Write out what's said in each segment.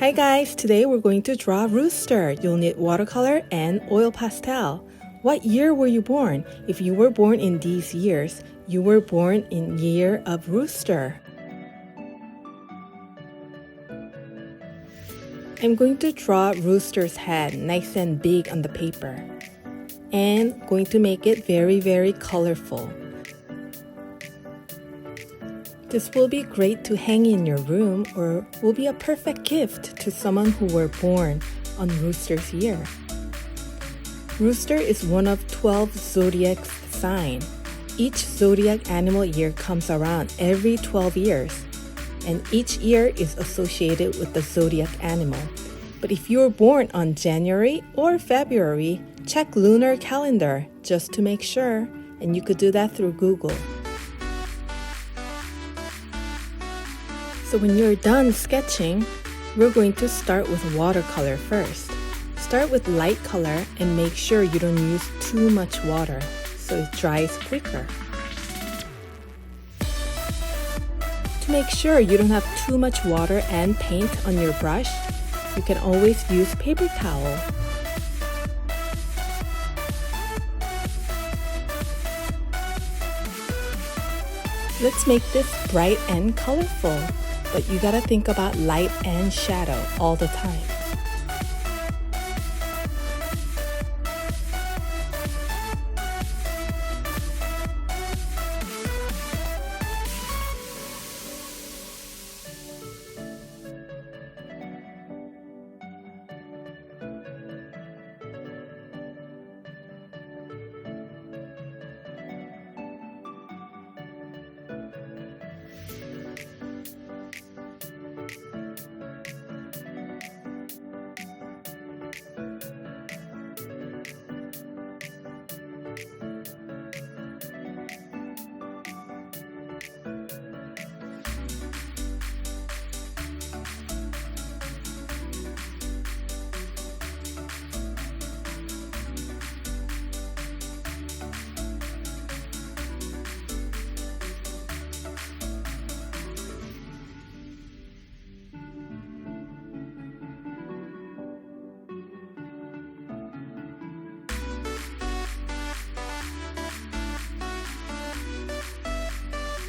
Hi guys, today we're going to draw Rooster. You'll need watercolor and oil pastel. What year were you born? If you were born in these years, you were born in year of Rooster. I'm going to draw Rooster's head nice and big on the paper and going to make it very colorful. This will be great to hang in your room or will be a perfect gift to someone who were born on Rooster's year. Rooster is one of 12 Zodiac signs. Each Zodiac animal year comes around every 12 years, and each year is associated with the Zodiac animal. But if you were born on January or February, check lunar calendar just to make sure, and you could do that through Google. So when you're done sketching, we're going to start with watercolor first. Start with light color and make sure you don't use too much water so it dries quicker. To make sure you don't have too much water and paint on your brush, you can always use paper towel. Let's make this bright and colorful. But you gotta think about light and shadow all the time.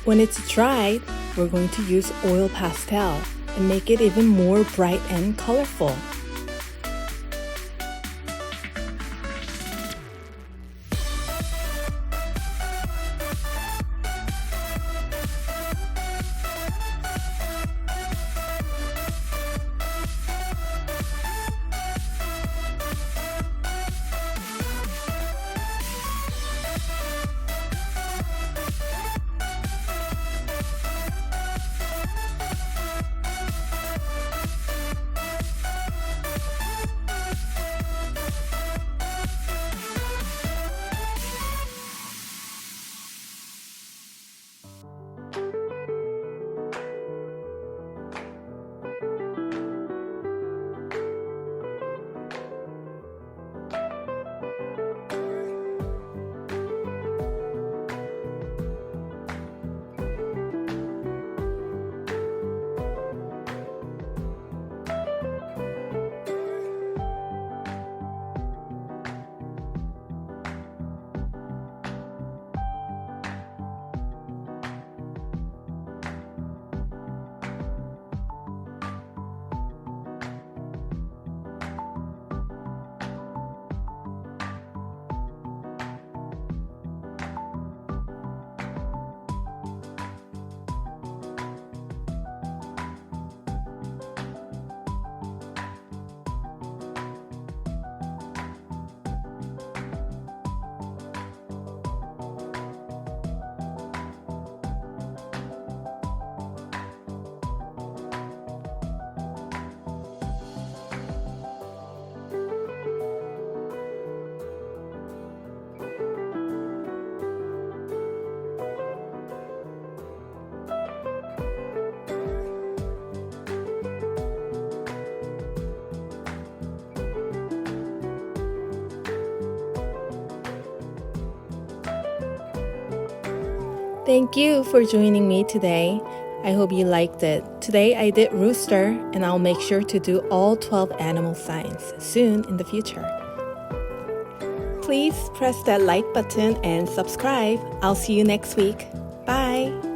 When it's dried, we're going to use oil pastel and make it even more bright and colorful. Thank you for joining me today. I hope you liked it. To today I did Rooster, and I'll make sure to do all 12 animal signs soon in the future. Please press that like button and subscribe. I'll see you next week. Bye!